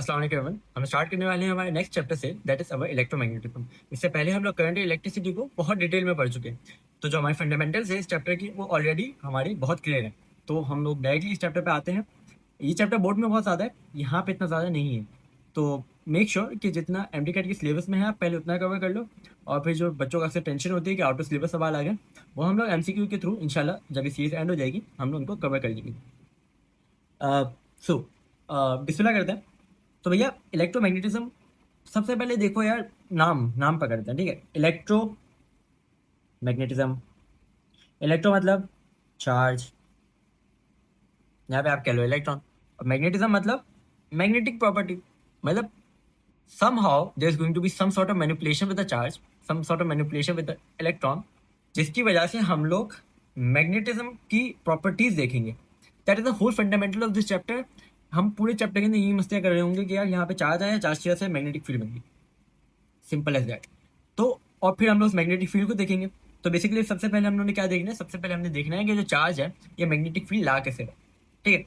अस्सलाम वालेकुम एवरीवन। हम स्टार्ट करने वाले हैं हमारे नेक्स्ट चैप्टर से, दैट इज अवर इलेक्ट्रोमैग्नेटिज्म। इससे पहले हम लोग करंट इलेक्ट्रिसिटी को बहुत डिटेल में पढ़ चुके हैं, तो जो हमारे फंडामेंटल्स है इस चैप्टर की वो ऑलरेडी हमारी बहुत क्लियर है। तो हम लोग डायरेक्टली इस चैप्टर पे आते हैं। ये चैप्टर बोर्ड में बहुत ज़्यादा है, यहाँ पे इतना ज़्यादा नहीं है, तो मेक श्योर कि जितना एमडी कैट के सिलेबस में है आप पहले उतना कवर कर लो। और फिर जो बच्चों का अक्सर टेंशन होती है कि आउट ऑफ सिलेबस सवाल आ गए, वो हम लोग एमसीक्यू के थ्रू इंशाल्लाह जब ये सीरीज एंड हो जाएगी हम लोग उनको कवर कर लेंगे। सो बिस्मिल्लाह करते हैं। तो भैया इलेक्ट्रोमैग्नेटिज्म, सबसे पहले देखो यार, नाम नाम पकड़ते हैं, ठीक है। इलेक्ट्रो मैग्नेटिज्म, इलेक्ट्रो मतलब चार्ज, यहाँ पे आप कह लो इलेक्ट्रॉन, और मैग्नेटिज्म मतलब मैग्नेटिक प्रॉपर्टी, मतलब somehow there's going to be some sort of manipulation with the charge, some sort of manipulation with the electron, जिसकी वजह से हम लोग मैग्नेटिज्म की प्रॉपर्टीज देखेंगे। That is the whole fundamental of this chapter. हम पूरे चैप्टर के अंदर यही मस्तियाँ कर रहे होंगे कि यार यहाँ पे चार्ज आया, चार्ज की वजह से मैग्नेटिक फील्ड बन गई, सिंपल एज दैट। तो और फिर हम लोग उस मैग्नेटिक फील्ड को देखेंगे। तो बेसिकली सबसे पहले हम लोग ने क्या देखना है, सबसे पहले हमने देखना है कि जो चार्ज है ये मैग्नेटिक फील्ड ला कैसे है, ठीक है।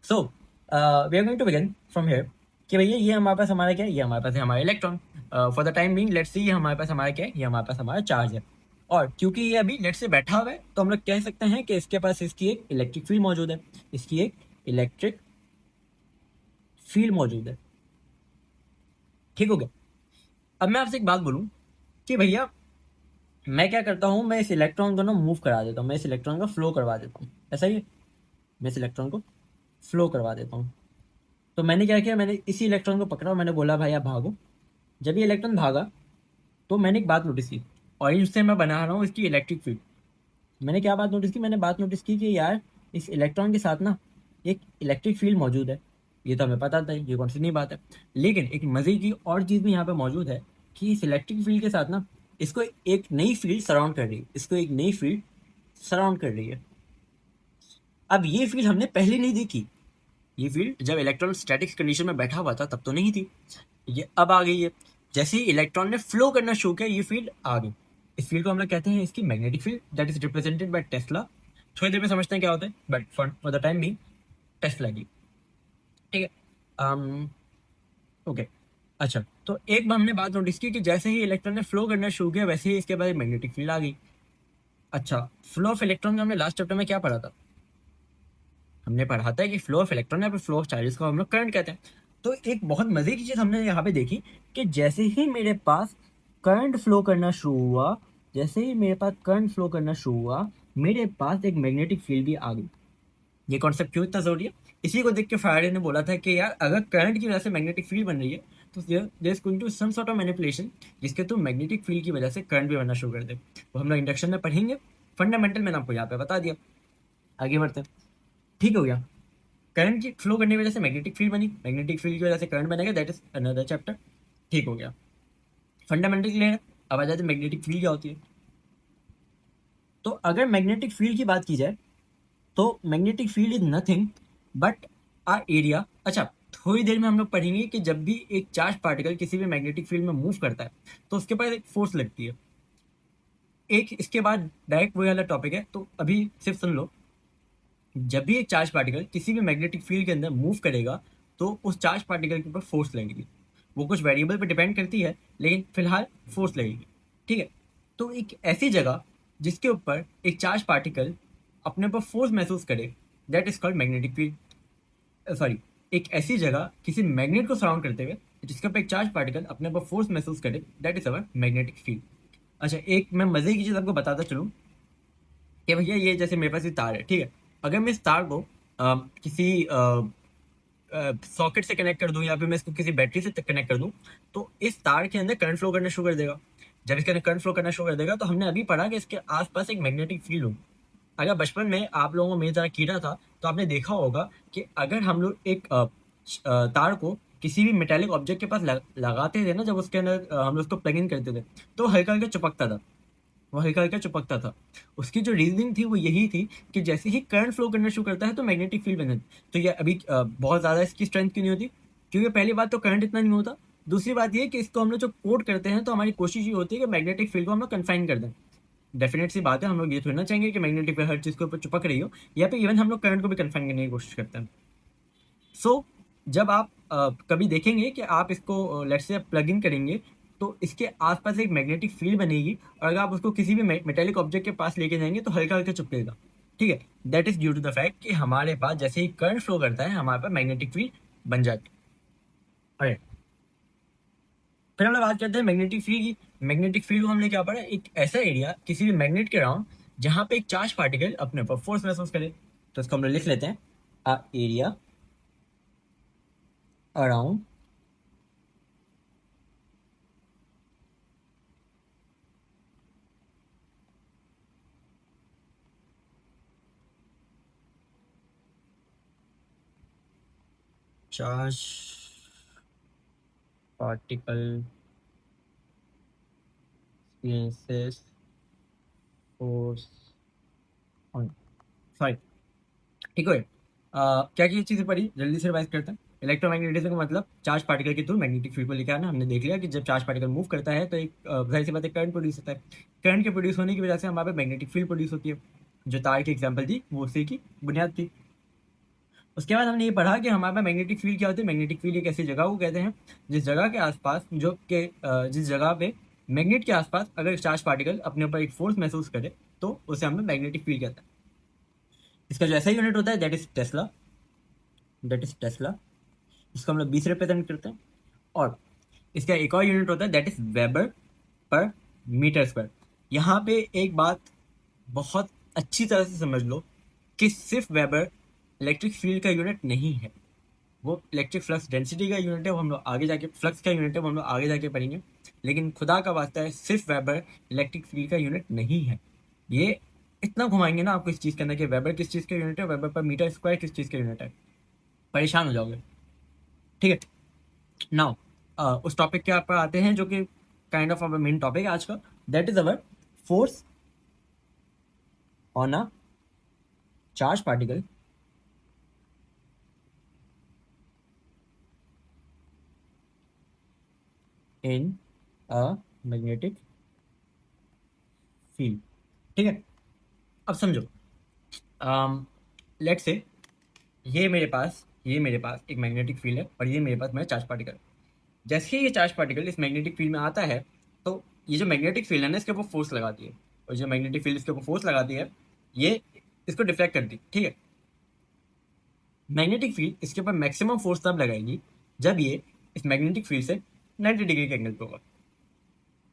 So we are going to begin from here कि भैया ये हमारे पास हमारा क्या है, ये हमारे पास है हमारा electron. For the time being let's see ये हमारे पास हमारा क्या है, ये हमारे पास हमारा चार्ज है। और क्योंकि ये अभी लेट से बैठा हुआ है तो हम लोग कह सकते हैं कि इसके पास इसकी एक इलेक्ट्रिक फील्ड मौजूद है, इसकी एक इलेक्ट्रिक फील्ड मौजूद है, ठीक हो गया। अब मैं आपसे एक बात बोलूं कि भैया मैं क्या करता हूँ, मैं इस इलेक्ट्रॉन को ना मूव करा देता हूँ, मैं इस इलेक्ट्रॉन का फ्लो करवा देता हूँ, ऐसा ही है। मैं इस इलेक्ट्रॉन को फ्लो करवा देता हूँ। तो मैंने क्या किया, मैंने इसी इलेक्ट्रॉन को पकड़ा और मैंने बोला भाई आप भागो। जब ये इलेक्ट्रॉन भागा तो मैंने एक बात नोटिस की, और इससे मैं बना रहा हूँ इसकी इलेक्ट्रिक फील्ड। मैंने क्या बात नोटिस की, मैंने बात नोटिस की कि यार इस इलेक्ट्रॉन के साथ ना एक इलेक्ट्रिक फील्ड मौजूद है। ये तो हमें पता था, ये कौन सी नई बात है। लेकिन एक मज़े की और चीज़ भी यहाँ पे मौजूद है कि इस इलेक्ट्रिक फील्ड के साथ ना इसको एक नई फील्ड सराउंड कर रही है, इसको एक नई फील्ड सराउंड कर रही है। अब ये फील्ड हमने पहले नहीं देखी। ये फील्ड जब इलेक्ट्रॉन स्टैटिक कंडीशन में बैठा हुआ था तब तो नहीं थी, ये अब आ गई है। जैसे ही इलेक्ट्रॉन ने फ्लो करना शुरू किया ये फील्ड आ गई। इस फील्ड को हम लोग कहते हैं इसकी magnetic field, that is represented by Tesla. थोड़ी देर में समझते हैं क्या होता है, but for the time being Tesla की, ठीक है। ओके, अच्छा। तो एक बार हमने बात नोटिस की कि जैसे ही इलेक्ट्रॉन ने फ्लो करना शुरू किया वैसे ही इसके बाद मैग्नेटिक फील्ड आ गई। अच्छा, फ्लो ऑफ इलेक्ट्रॉन में हमने लास्ट चैप्टर में क्या पढ़ा था, हमने पढ़ा था कि फ्लो ऑफ इलेक्ट्रॉन या फिर फ्लो ऑफ चार्जेस को हम लोग करंट कहते हैं। तो एक बहुत मजे की चीज हमने यहाँ पे देखी कि जैसे ही मेरे पास करंट फ्लो करना शुरू हुआ, जैसे ही मेरे पास करंट फ्लो करना शुरू हुआ, मेरे पास एक मैग्नेटिक फील्ड भी आ गई। ये कॉन्सेप्ट क्यों इतना जरूरी है, इसी को देख के फैराडे ने बोला था कि यार अगर करंट की वजह से मैग्नेटिक फील्ड बन रही है तो there is going to some sort of manipulation जिसके थ्रू मैग्नेटिक फील्ड की वजह से करंट भी बनना शुरू कर दे। वो हम लोग इंडक्शन में पढ़ेंगे, फंडामेंटल मैंने आपको यहाँ पे बता दिया। आगे बढ़ते हैं, ठीक हो गया। करंट की फ्लो करने की वजह से मैग्नेटिक फील्ड बनी, मैग्नेटिक फील्ड की वजह से करंट बनेगा, दैट इज अनदर चैप्टर, ठीक हो गया। फंडामेंटल क्लियर है। अब आ जाते हैं मैग्नेटिक फील्ड क्या होती है। तो अगर मैग्नेटिक फील्ड की बात की जाए तो magnetic field is nothing but our area. अच्छा, थोड़ी देर में हम लोग पढ़ेंगे कि जब भी एक चार्ज पार्टिकल किसी भी मैग्नेटिक फील्ड में मूव करता है तो उसके पास एक फोर्स लगती है। एक इसके बाद डायरेक्ट वही वाला टॉपिक है, तो अभी सिर्फ सुन लो। जब भी एक चार्ज पार्टिकल किसी भी मैग्नेटिक फील्ड के अंदर मूव करेगा तो उस चार्ज पार्टिकल के ऊपर फोर्स लगेगी। वो कुछ वेरिएबल पर डिपेंड करती है लेकिन फिलहाल फोर्स लगेगी, ठीक है। तो एक ऐसी जगह जिसके ऊपर एक चार्ज पार्टिकल अपने ऊपर फोर्स महसूस करे, that is called magnetic field. Sorry, एक ऐसी जगह किसी मैग्नेट को सराउंड करते हुए जिसके ऊपर एक चार्ज पार्टिकल अपने ऊपर फोर्स महसूस करे, that is our magnetic field. अच्छा, एक मैं मजे की चीज आपको बताता चलूँ कि भैया ये जैसे मेरे पास ये तार है, ठीक है। अगर मैं इस तार को किसी सॉकेट से कनेक्ट कर दूं या फिर मैं इसको किसी बैटरी से कनेक्ट कर दूं तो इस तार के अंदर करंट फ्लो करना शुरू कर देगा। जब इसके अंदर करंट फ्लो करना शुरू कर देगा तो हमने अभी पढ़ा कि इसके आसपास एक मैग्नेटिक फील्ड हो। अगर बचपन में आप लोगों को मेरी तरह कीड़ा था तो आपने देखा होगा कि अगर हम लोग एक तार को किसी भी मेटेलिक ऑब्जेक्ट के पास लगाते थे ना, जब उसके अंदर हम लोग उसको प्लग इन करते थे तो हल्का हल्का चिपकता था, वो हल्का हल्का चिपकता था। उसकी जो रीजनिंग थी वो यही थी कि जैसे ही करंट फ्लो करना शुरू करता है तो मैग्नेटिक फील्ड बन जाती है। तो ये अभी बहुत ज़्यादा इसकी स्ट्रेंथ क्यों नहीं होती, क्योंकि पहली बात तो करंट इतना नहीं होता, दूसरी बात ये कि इसको हम लोग जो कोड करते हैं तो हमारी कोशिश ये होती है कि मैग्नेटिक फील्ड को हम लोग कन्फाइन कर दें। डेफिनेट सी बात है, हम लोग ये थोड़ी ना चाहेंगे कि मैग्नेटिक फील्ड हर चीज़ के ऊपर चिपक रही हो, या फिर इवन हम लोग करंट को भी कन्फाइन करने की कोशिश करते हैं। सो जब आप कभी देखेंगे कि आप इसको लेट्स से प्लग इन करेंगे तो इसके आसपास एक मैग्नेटिक फील्ड बनेगी, और अगर आप उसको किसी भी मेटेलिक ऑब्जेक्ट के पास लेके जाएंगे तो हल्का हल्का चिपकेगा। ठीक है, that is due to the fact कि हमारे पास जैसे ही करंट फ्लो करता है हमारे पास मैग्नेटिक फील्ड बन जाती है। फिर हम लोग बात करते हैं मैग्नेटिक फील्ड की। मैग्नेटिक फील्ड को हमने क्या पढ़ा, एक ऐसा एरिया किसी भी मैग्नेट के अराउंड जहां पे एक चार्ज पार्टिकल अपने ऊपर फोर्स महसूस करे। तो इसको हम लोग लिख लेते हैं, a area around charge particle experiences force on, sorry, ठीक है। क्या क्या चीजें पढ़ी, जल्दी से रिवाइज करते हैं। इलेक्ट्रोमैग्नेटिज्म का मतलब चार्ज पार्टिकल के थ्रू मैग्नेटिक फील्ड को लेकर आना। हमने देख लिया कि जब चार्ज पार्टिकल मूव करता है तो एक जाहिर सी बात है करंट प्रोड्यूस होता है। करंट के प्रोड्यूस होने की वजह से हमारे मैग्नेटिक फील्ड प्रोड्यूस होती है। जो तार की एग्जाम्पल थी वो उसी की बुनियाद थी। उसके बाद हमने ये पढ़ा कि हमारे पास मैग्नेटिक फील्ड क्या होती है। मैग्नेटिक फील्ड एक ऐसी जगह को कहते हैं जिस जगह के आसपास जिस जगह पे मैग्नेट के आसपास अगर चार्ज पार्टिकल अपने ऊपर एक फोर्स महसूस करे तो उसे हमें मैग्नेटिक फील्ड कहते हैं। इसका जो ऐसा यूनिट होता है that is Tesla, that is Tesla. इसको हम लोग 20 रिप्रेजेंट करते हैं। और इसका एक और यूनिट होता है that is weber per metre square. यहाँ पे एक बात बहुत अच्छी तरह से समझ लो कि सिर्फ वेबर इलेक्ट्रिक फील्ड का यूनिट नहीं है, वो इलेक्ट्रिक फ्लक्स डेंसिटी का यूनिट है, वो हम लोग आगे जाके फ्लक्स का यूनिट है, वो हम लोग आगे जाके पढ़ेंगे। लेकिन खुदा का वास्ता है सिर्फ वेबर इलेक्ट्रिक फील्ड का यूनिट नहीं है। ये इतना घुमाएंगे ना आपको इस चीज़ के अंदर कि वेबर किस चीज़ का यूनिट है, वेबर पर मीटर स्क्वायर किस चीज़ का यूनिट है, परेशान हो जाओगे। ठीक है, नाउ उस टॉपिक के ऊपर आते हैं जो कि kind of our main topic है आज का, that is our force on a charge particle in a magnetic field. ठीक है, अब समझो, लेट्स से ये मेरे पास एक मैग्नेटिक फील्ड है और ये मेरे पास मेरा चार्ज पार्टिकल। जैसे ही ये चार्ज पार्टिकल इस मैग्नेटिक फील्ड में आता है तो ये जो मैग्नेटिक फील्ड है ना इसके ऊपर फोर्स लगाती है, और जो मैग्नेटिक फील्ड इसके ऊपर फोर्स लगाती है ये इसको डिफ्लेक्ट करती है। ठीक है, मैग्नेटिक फील्ड इसके ऊपर मैक्सिमम फोर्स तब लगाएगी जब ये इस मैग्नेटिक फील्ड से 90 डिग्री के एंगल पे होगा।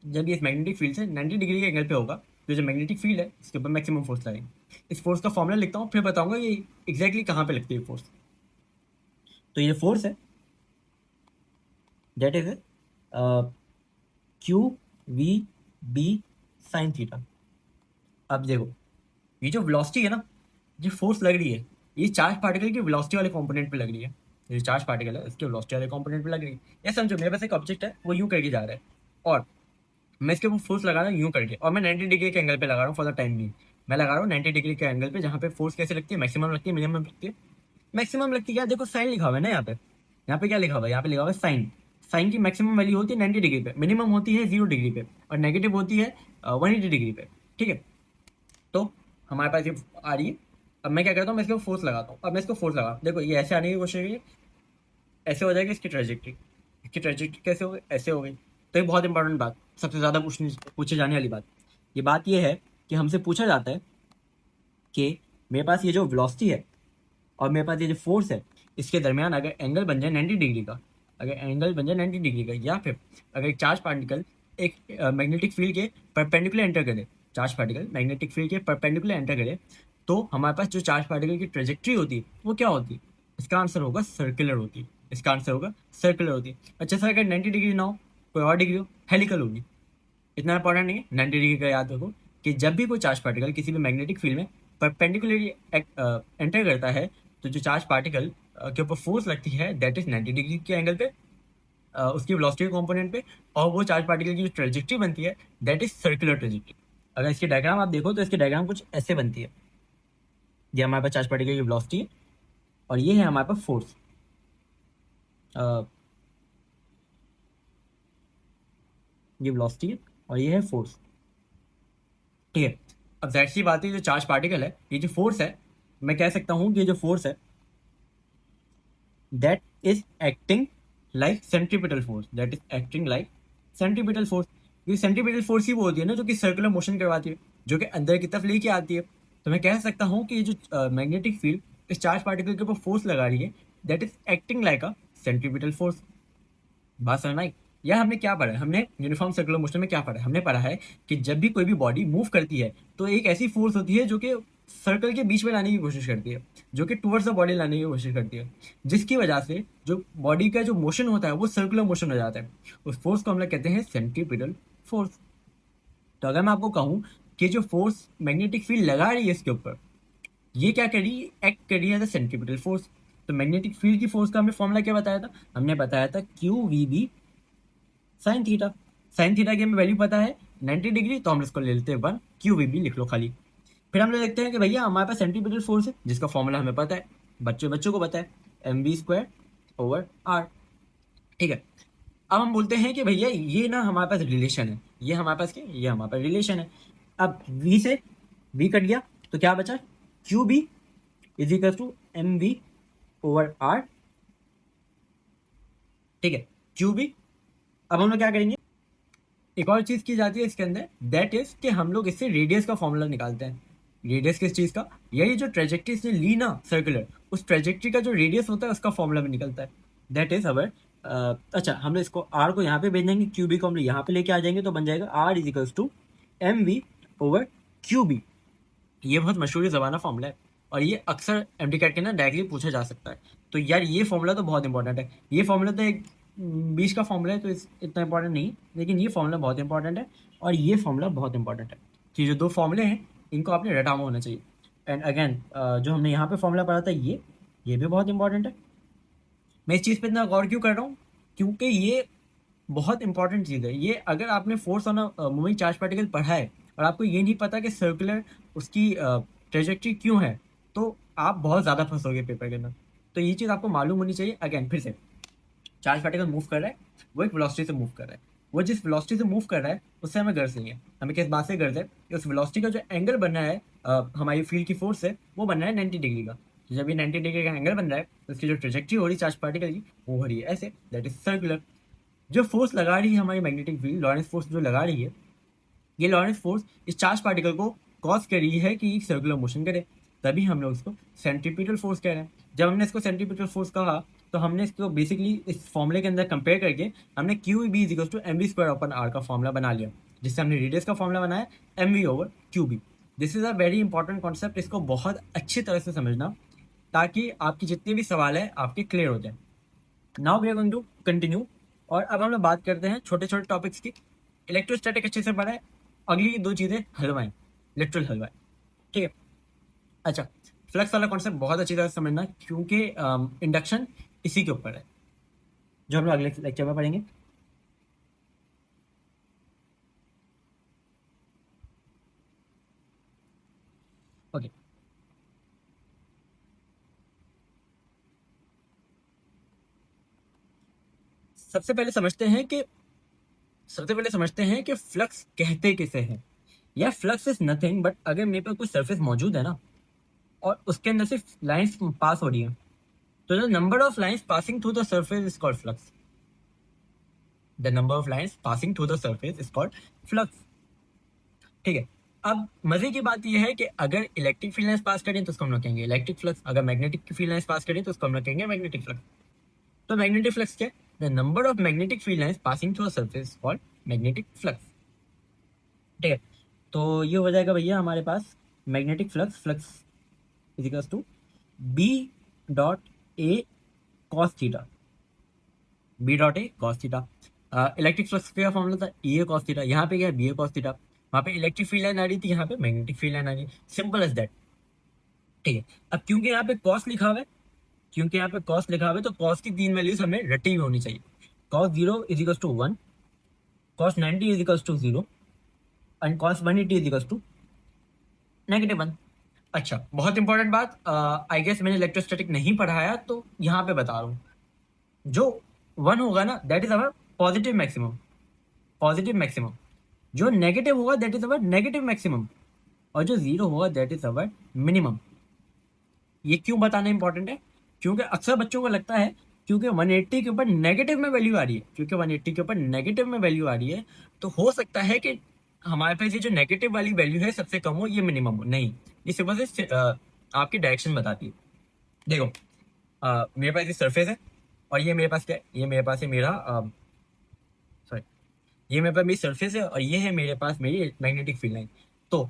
जब ये इस मैग्नेटिक फील्ड से 90 डिग्री के एंगल पे होगा तो जो मैग्नेटिक फील्ड है इसके ऊपर मैक्सिमम फोर्स लगेगी। इस फोर्स का फॉर्मूला लिखता हूँ फिर बताऊंगा ये एग्जैक्टली कहाँ पे लगती है फोर्स। तो ये फोर्स है that is q v B sine theta. अब देखो, ये जो वेलोसिटी है ना, ये फोर्स लग रही है, ये चार्ज पार्टिकल की वेलोसिटी वाले कंपोनेंट पे लग रही है। ये चार्ज पार्टिकल है इसके वेलोसिटी वाले कंपोनेंट पे लग रही है। ये समझो मेरे पास एक ऑब्जेक्ट है वो यूं करके जा रहा है और मैं इसके ऊपर फोर्स लगा रहा हूँ यूं करके, और मैं 90 डिग्री के एंगल पे लगा रहा हूँ फॉर द टाइम नहीं। मैं लगा रहा हूँ 90 डिग्री के एंगल पे जहाँ पे फोर्स कैसे लगती है, मैक्सिमम लगती है, मिनिमम लगती है। मैक्सिमम लगती है क्या, देखो साइन लिखा हुआ है ना यहाँ पे, यहाँ पे क्या लिखा हुआ है, यहाँ पे लिखा हुआ है साइन। साइन की मैक्सिमम वैल्यू होती है 90 डिग्री पे, मिनिमम होती है 0 डिग्री पे, और नेगेटिव होती है 180 डिग्री पे। ठीक है, तो हमारे पास ये आ रही है। अब मैं क्या करता हूँ, मैं इसको फोर्स लगाता हूँ। अब मैं इसको फोर्स लगा, देखो ये ऐसे आने की कोशिश करिए, ऐसे हो जाएगी इसकी ट्रेजेक्ट्री। इसकी ट्रेजेक्ट्री कैसे हो गई, ऐसे हो गई। तो ये बहुत इंपॉर्टेंट बात, सबसे ज़्यादा पूछे जाने वाली बात, ये बात ये है कि हमसे पूछा जाता है कि मेरे पास ये जो वेलोसिटी है और मेरे पास ये जो फोर्स है इसके दरमियान अगर एंगल बन जाए 90 डिग्री का, अगर एंगल बन जाए 90 डिग्री का, या फिर अगर एक चार्ज पार्टिकल एक मैग्नेटिक फील्ड के परपेंडिकुलर एंटर करे, चार्ज पार्टिकल मैग्नेटिक फील्ड के परपेंडिकुलर एंटर करे, तो हमारे पास जो चार्ज पार्टिकल की ट्रेजेक्ट्री होती है वो क्या होती है, इसका आंसर होगा सर्कुलर होती है। इसका आंसर होगा सर्कुलर होती है। अच्छा सर, अगर 90 डिग्री ना हो, कोई और डिग्री हो, हेलिकल होगी। इतना इंपॉर्टेंट नहीं है, 90 डिग्री का याद रखो कि जब भी कोई चार्ज पार्टिकल किसी भी मैग्नेटिक फील्ड में परपेंडिकुलरली एंटर करता है तो जो चार्ज पार्टिकल के ऊपर फोर्स लगती है दैट इज 90 डिग्री के एंगल पे, उसकी वेलोसिटी कंपोनेंट पे, और वो चार्ज पार्टिकल की जो ट्रेजेक्ट्री बनती है दैट इज सर्कुलर ट्रेजेक्ट्री। अगर इसकी डायग्राम आप देखो तो इसकी डायग्राम कुछ ऐसे बनती है। ये हमारे पास चार्ज पार्टिकल की वेलोसिटी है और ये है हमारे पास फोर्स। ये वेलोसिटी है और ये है फोर्स। ठीक है, अब जाहिर सी बात है जो चार्ज पार्टिकल है, ये जो फोर्स है, मैं कह सकता हूँ कि ये जो फोर्स है that is acting like centripetal force, that is acting like centripetal force. ये सेंट्रीपिटल फोर्स ही वो होती है ना जो कि सर्कुलर मोशन करवाती है, जो कि अंदर की तरफ लेके आती है। तो मैं कह सकता हूँ कि ये जो मैग्नेटिक फील्ड इस चार्ज पार्टिकल के ऊपर फोर्स लगा रही है, that is acting like a centripetal force. बात समझ में आई? या हमने क्या पढ़ा है, हमने यूनिफॉर्म सर्कुलर मोशन में क्या पढ़ा है, हमने पढ़ा है कि जब भी कोई भी बॉडी मूव करती है तो एक ऐसी फोर्स होती है जो कि सर्कल के बीच में लाने की कोशिश करती है, जो कि टूवर्ड्स द बॉडी लाने की कोशिश करती है, जिसकी वजह से जो बॉडी का जो मोशन होता है वो सर्कुलर मोशन हो जाता है। उस फोर्स को हम लोग कहते हैं सेंट्रीपिटल फोर्स। तो अगर मैं आपको कहूँ कि जो फोर्स मैग्नेटिक फील्ड लगा रही है इसके ऊपर, ये क्या कर रही है, एक्ट कर रही है एज सेंट्रीपिटल फोर्स। तो मैग्नेटिक फील्ड की फोर्स का हमने फॉर्मूला क्या बताया था, हमने बताया था q v B sine theta. Sine theta की हमें वैल्यू पता है 90 डिग्री, तो हम इसको ले लेते हैं 1, क्यू वी बी लिख लो खाली। फिर हम लोग देखते हैं कि भैया हमारे पास सेंट्रीपिटल फोर्स है जिसका फॉर्मूला हमें पता है, बच्चों बच्चों को पता है, m v square over r. ठीक है, अब हम बोलते हैं कि भैया ये ना हमारे पास रिलेशन है, ये हमारे पास क्या, ये हमारे पास रिलेशन है। अब v से v कट गया तो क्या बचा, q B is equal to m v over r. ठीक है, क्यू बी। अब हम लोग क्या करेंगे, एक और चीज की जाती है इसके अंदर, दैट इज कि हम लोग इससे रेडियस का फॉर्मूला निकालते हैं। रेडियस किस चीज का, यही जो ट्रेजेक्ट्री इसने ली ना सर्कुलर, उस ट्रेजेक्ट्री का जो रेडियस होता है उसका फॉर्मूला भी निकलता है, दैट इज अवर अच्छा हम लोग इसको आर को यहाँ पे भेज देंगे, क्यू बी को हम लोग यहाँ पे लेके आ जाएंगे, तो बन जाएगा r is equals to m v over q B. ये बहुत मशहूर ज़बाना फॉर्मूला है और ये अक्सर एमडी कैट के ना डायरेक्टली पूछा जा सकता है। तो यार ये फॉर्मूला तो बहुत इंपॉर्टेंट है, ये फॉर्मूला तो एक बीच का फॉर्मूला है तो इतना इंपॉर्टेंट नहीं, लेकिन ये फॉर्मूला बहुत इंपॉर्टेंट है और ये फॉर्मूला बहुत इंपॉर्टेंट है कि जो दो फॉर्मूले हैं इनको आपने रटा हुआ होना चाहिए। एंड अगेन जो हमने यहाँ पे फॉर्मूला पढ़ा था ये भी बहुत इंपॉर्टेंट है। मैं इस चीज़ पे इतना गौर क्यों कर रहा हूँ, क्योंकि ये बहुत इंपॉर्टेंट चीज़ है। ये अगर आपने force on moving charge particle पढ़ा है और आपको ये नहीं पता कि सर्कुलर उसकी ट्रेजेक्ट्री क्यों है, तो आप बहुत ज़्यादा फंसोगे पेपर के अंदर। तो ये चीज़ आपको मालूम होनी चाहिए। अगेन फिर से, चार्ज पार्टिकल मूव कर रहा है, वो एक वेलोसिटी से मूव कर रहा है, वो जिस वेलोसिटी से मूव कर रहा है उससे हमें गर्ज नहीं है। हमें किस बात से गर्ज है कि उस वेलोसिटी का जो एंगल बन रहा है हमारी फील्ड की फोर्स से, वो बन रहा है 90 डिग्री का। तो जब ये 90 डिग्री का एंगल बन रहा है तो उसकी जो ट्रेजेक्ट्री हो रही है चार्ज पार्टिकल की, वो हो रही है ऐसे, दैट इज सर्कुलर। जो फोर्स लगा रही है हमारी मैग्नेटिक फील्ड, लॉरेंस फोर्स जो लगा रही है, ये लॉरेंस फोर्स इस चार्ज पार्टिकल को कॉज कर रही है कि सर्कुलर मोशन करे, तभी हम लोग इसको सेंट्रीपिटल फोर्स कह रहे हैं। जब हमने इसको सेंट्रीपिटल फोर्स कहा तो हमने इसको बेसिकली इस फॉर्मूले के अंदर कंपेयर करके हमने q B is equal to m v square upon r का फॉर्मूला बना लिया, जिससे हमने रेडियस का फॉर्मूला बनाया m v over q B. This is a very important concept, इसको बहुत अच्छी तरह से समझना ताकि आपकी जितने भी सवाल है आपके क्लियर हो जाए। Now we are going to continue, और अब हम लोग बात करते हैं छोटे छोटे टॉपिक्स की। इलेक्ट्रोस्टैटिक अच्छे से पढ़ा है, अगली दो चीज़ें हलवाएं, इलेक्ट्रल हलवाएं। ठीक है, अच्छा फ्लक्स वाला कॉन्सेप्ट बहुत अच्छी तरह से समझना क्योंकि इंडक्शन इसी के ऊपर है, जो हम लोग अगले लेक्चर में पढ़ेंगे। ओके, सबसे पहले समझते हैं कि फ्लक्स कहते किसे हैं। या फ्लक्स इज नथिंग बट, अगर मेरे पास कोई सरफेस मौजूद है ना और उसके अंदर सिर्फ लाइंस पास हो रही हैं, तो the number of lines passing through the surface is called flux. The number of lines passing through the surface is called flux. ठीक है, अब मजे की बात यह है कि अगर इलेक्ट्रिक फील्ड लाइंस पास करें तो उसको हम लोग कहेंगे इलेक्ट्रिक फ्लक्स, अगर मैग्नेटिक फील्ड लाइंस पास करें तो उसको हम लोग कहेंगे मैग्नेटिक फ्लक्स। तो मैग्नेटिक फ्लक्स क्या है, the number of magnetic field lines passing through a surface called magnetic flux. ठीक है, तो ये हो जाएगा भैया हमारे पास magnetic flux, flux is equals to B dot A cos theta, B dot A cos theta. Electric flux का फॉर्मूला था ए कॉस थीटा, यहाँ पे क्या है बी ए कॉस थीटा, वहाँ पे इलेक्ट्रिक फील्ड लाइन आ रही थी, यहाँ पे मैग्नेटिक फील्ड लाइन आ रही है, सिंपल एज दैट। ठीक है, अब क्योंकि यहाँ पे कॉस लिखा हुआ है, क्योंकि यहाँ पे कॉस लिखा हुआ है तो कॉस की तीन वैल्यूज हमें रटी हुई होनी चाहिए। Cos 0 is equals to 1, cos 90 is equals to 0 and cos 180 is equals to -1। अच्छा, बहुत इंपॉर्टेंट बात, आई गेस मैंने इलेक्ट्रोस्टैटिक नहीं पढ़ाया तो यहाँ पे बता रहा हूँ, जो 1 होगा ना that is our positive maximum, positive maximum. जो नेगेटिव होगा that is our negative maximum, और जो 0 होगा दैट इज अवर मिनिमम। ये क्यों बताना इंपॉर्टेंट है, क्योंकि अक्सर बच्चों को लगता है क्योंकि 180 के ऊपर नेगेटिव में वैल्यू आ रही है, क्योंकि 180 के ऊपर नेगेटिव में वैल्यू आ रही है, तो हो सकता है कि हमारे पास ये जो नेगेटिव वाली वैल्यू है सबसे कम हो, ये मिनिमम हो। नहीं, ये सिर्फ से आपकी डायरेक्शन बताती है। देखो, मेरे पास ये सरफेस है और ये मेरे पास क्या है, ये मेरे पास है मेरा सॉरी, ये मेरे पास मेरी सरफेस है और ये है मेरे पास मेरी मैग्नेटिक फील्ड लाइन। तो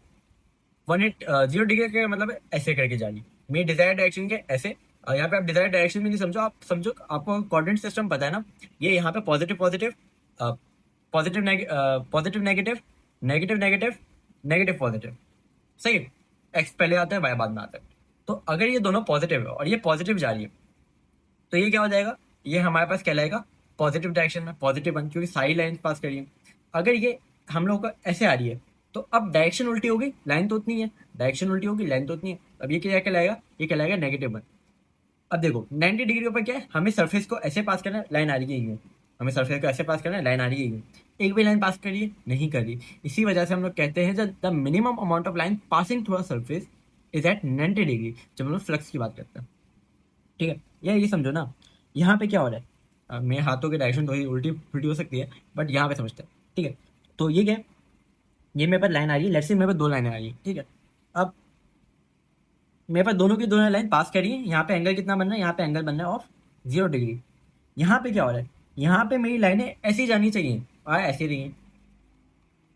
0 डिग्री का मतलब है ऐसे करके जा रही है मेरी डिजायर डायरेक्शन के ऐसे। यहाँ पे आप डिजायर डायरेक्शन में नहीं समझो, आप समझो आपको कोऑर्डिनेट सिस्टम पता है ना, ये यहाँ पे positive positive, positive positive negative, negative negative, negative positive, सही। एक्स पहले आता है, वाई बाद में आता है। तो अगर ये दोनों पॉजिटिव है और ये पॉजिटिव जा रही है, तो ये क्या हो जाएगा, ये हमारे पास कहलाएगा पॉजिटिव डायरेक्शन में, पॉजिटिव 1, क्योंकि सारी लाइन पास करिए। अगर ये हम लोग को ऐसे आ रही है, तो अब डायरेक्शन उल्टी होगी, लाइन तो उतनी है, डायरेक्शन उल्टी होगी, लाइन तो उतनी है। अब ये क्या कहलाएगा, ये कहलाएगा -1। अब देखो 90 डिग्री ऊपर क्या है, हमें सरफेस को ऐसे पास करना है, लाइन आ रही है यूं, हमें सरफेस को ऐसे पास करना है, लाइन आ रही है यूं। एक भी लाइन पास करिए, नहीं कर रही। इसी वजह से हम लोग कहते हैं the minimum amount of line passing through a surface is at 90 degree, जब हम लोग फ्लक्स की बात करते हैं। ठीक है, ये समझो ना, यहाँ पे क्या हो रहा है, मेरे हाथों की डायरेक्शन थोड़ी उल्टी पुल्टी हो सकती है, बट यहाँ पे समझते हैं। ठीक है, तो ये क्या है, ये मेरे पास लाइन आ रही है, लेट्स से मेरे पास 2 लाइनें आ रही है। ठीक है, अब मेरे पास दोनों की दोनों लाइन पास करिए, यहाँ पे एंगल कितना बनना है, यहाँ पे एंगल बनना है ऑफ 0 डिग्री। यहाँ पे क्या हो रहा है, यहाँ पे मेरी लाइनें ऐसी जानी चाहिए और ऐसी रही हैं।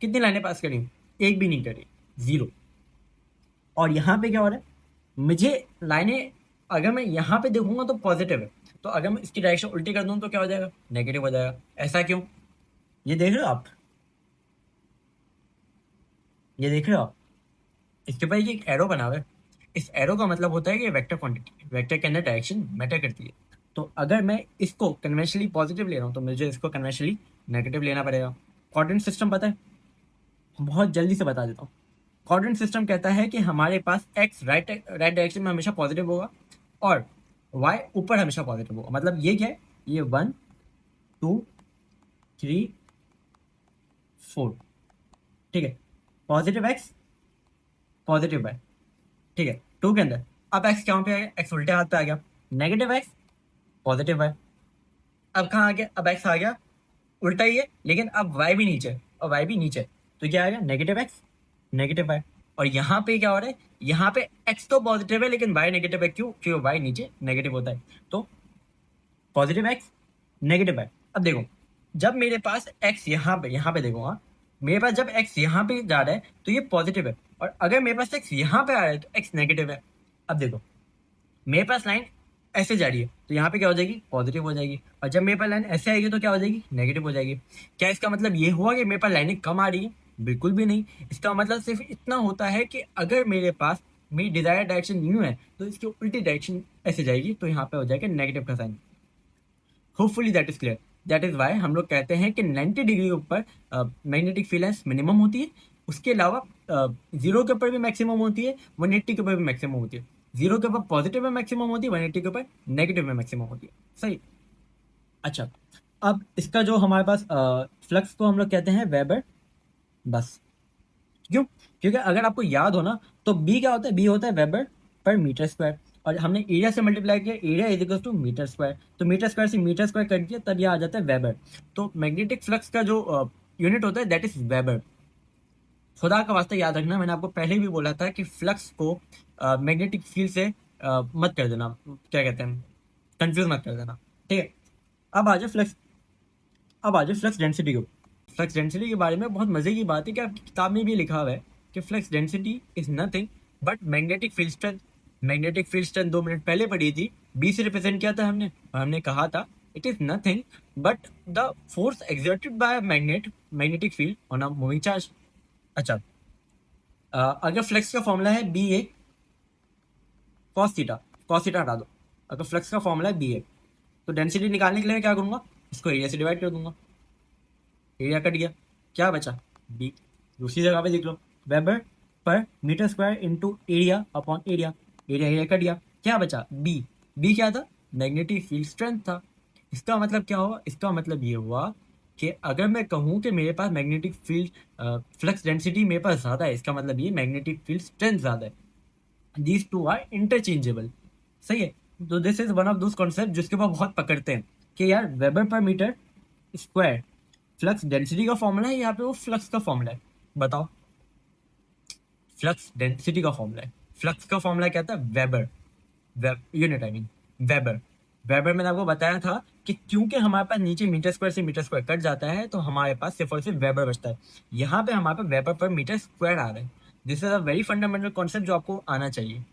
कितनी लाइनें पास करी, एक भी नहीं करी, 0। और यहाँ पे क्या हो रहा है, मुझे लाइनें, अगर मैं यहाँ पे देखूंगा तो पॉजिटिव है, तो अगर मैं इसकी डायरेक्शन उल्टी कर दूँ तो क्या हो जाएगा, नेगेटिव हो जाएगा। ऐसा क्यों, ये देख रहे हो आप, ये देख रहे हो आप, इसके ऊपर ये एक एरो बना हुआ है। इस एरो का मतलब होता है कि वेक्टर क्वांटिटी, वेक्टर के अंदर डायरेक्शन मैटर करती है। तो अगर मैं इसको कन्वेंशनली पॉजिटिव ले रहा हूँ, तो मुझे इसको कन्वेंशनली नेगेटिव लेना पड़ेगा। कोऑर्डिनेट सिस्टम पता है, बहुत जल्दी से बता देता हूँ। कोऑर्डिनेट सिस्टम कहता है कि हमारे पास एक्स राइट राइट डायरेक्शन में हमेशा पॉजिटिव होगा और वाई ऊपर हमेशा पॉजिटिव होगा। मतलब ये क्या है, ये 1 2 3 4, ठीक है, पॉजिटिव एक्स पॉजिटिव वाई। ठीक है, 2 के अंदर अब एक्स कहाँ पे आ गया, एक्स उल्टे हाथ पे आ गया, नेगेटिव एक्स पॉजिटिव वाई। अब कहाँ आ गया, अब एक्स आ गया उल्टा ही है, लेकिन अब वाई भी नीचे और वाई भी नीचे, तो क्या आ गया, नेगेटिव एक्स नेगेटिव वाई। और यहाँ पे क्या हो रहा है, यहाँ पे एक्स तो पॉजिटिव है लेकिन वाई नेगेटिव है, क्यों, क्योंकि वाई नीचे नेगेटिव होता है। तो पॉजिटिव एक्स नेगेटिव वाई। अब देखो, जब मेरे पास एक्स यहाँ पे देखो, हाँ, मेरे पास जब एक्स यहाँ पे जा रहा है तो ये पॉजिटिव है, और अगर मेरे पास एक्स यहाँ पे आ रहा है तो एक्स नेगेटिव है। अब देखो, मेरे पास लाइन ऐसे जा रही है तो यहाँ पे क्या हो जाएगी, पॉजिटिव हो जाएगी, और जब मेरे पास लाइन ऐसे आएगी तो क्या हो जाएगी, नेगेटिव हो जाएगी। क्या इसका मतलब ये हुआ कि मेरे पास लाइनें कम आ रही है, बिल्कुल भी नहीं। इसका मतलब सिर्फ इतना होता है कि अगर मेरे पास मेरी डिजायर डायरेक्शन न्यू है तो इसकी उल्टी डायरेक्शन ऐसे जाएगी, तो यहाँ पे हो जाएगा नेगेटिव का sign. Hopefully that is clear. That is why हम लोग कहते हैं कि 90 डिग्री के ऊपर मैग्नेटिक फील्ड लाइंस मिनिमम होती है। उसके अलावा 0 के ऊपर भी मैक्सिमम होती है, 180 के ऊपर भी मैक्सिमम होती है। 0 के ऊपर पॉजिटिव में मैक्सिमम होती है, 180 के ऊपर नेगेटिव में मैक्सिमम होती है, सही। अच्छा, अब इसका जो हमारे पास फ्लक्स को हम लोग कहते हैं वेबर बस। क्यों, क्योंकि अगर आपको याद हो ना, तो बी क्या होता है, बी होता है वेबर पर मीटर स्क्वायर, और हमने एरिया से मल्टीप्लाई किया, area is equal to metre square, तो मीटर स्क्वायर से मीटर स्क्वायर कर दिया, तब यह आ जाता है वेबर। तो मैग्नेटिक फ्लक्स का जो यूनिट होता है दैट इज वेबर। खुदा का वास्ता याद रखना, मैंने आपको पहले भी बोला था कि फ्लक्स को मैग्नेटिक फील्ड से मत कर देना, क्या कहते हैं, कंफ्यूज मत कर देना। ठीक है, अब आ जाए फ्लक्स, अब आ जाए फ्लक्स डेंसिटी को। फ्लक्स डेंसिटी के बारे में बहुत मजे की बात है कि आपकी किताब में भी लिखा हुआ है कि flux density is nothing but magnetic field strength. Magnetic field strength 2 minute पहले पढ़ी थी, बी से रिप्रेजेंट किया था हमने, और हमने कहा था it is nothing but the force exerted by magnetic field on a moving charge. अच्छा, अगर फ्लक्स का फॉर्मूला है बी ए कॉस थीटा, कॉस थीटा हटा दो, अगर फ्लक्स का फॉर्मूला है बी ए, तो डेंसिटी निकालने के लिए मैं क्या करूंगा, इसको एरिया से डिवाइड कर दूंगा, एरिया कट गया, क्या बचा, बी। दूसरी जगह पे देख लो, weber per metre square into area upon area, area area cut गया, क्या बचा, बी। बी क्या था, मैग्नेटिक फील्ड स्ट्रेंथ था। इसका मतलब क्या हुआ, इसका मतलब ये हुआ कि अगर मैं कहूँ कि मेरे पास मैग्नेटिक फील्ड फ्लक्स डेंसिटी मेरे पास ज़्यादा है, इसका मतलब ये मैग्नेटिक फील्ड स्ट्रेंथ ज़्यादा है। दीज टू आर इंटरचेंजेबल, सही है। तो this is one of those concept जिसके ऊपर बहुत पकड़ते हैं कि यार weber per metre square flux density का फॉर्मूला है, यहाँ पे वो फ्लक्स का फॉर्मूला है। बताओ, फ्लक्स डेंसिटी का फॉर्मूला है, फ्लक्स का फॉर्मूला क्या था? Weber, unit I mean weber. Weber मैंने आपको बताया था कि क्योंकि हमारे पास नीचे मीटर स्क्वायर से मीटर स्क्वायर कट जाता है तो हमारे पास सिर्फ और सिर्फ वेबर बचता है। यहाँ पे हमारे पास वेबर पर मीटर स्क्वायर आ रहा है। This is a very fundamental concept जो आपको आना चाहिए।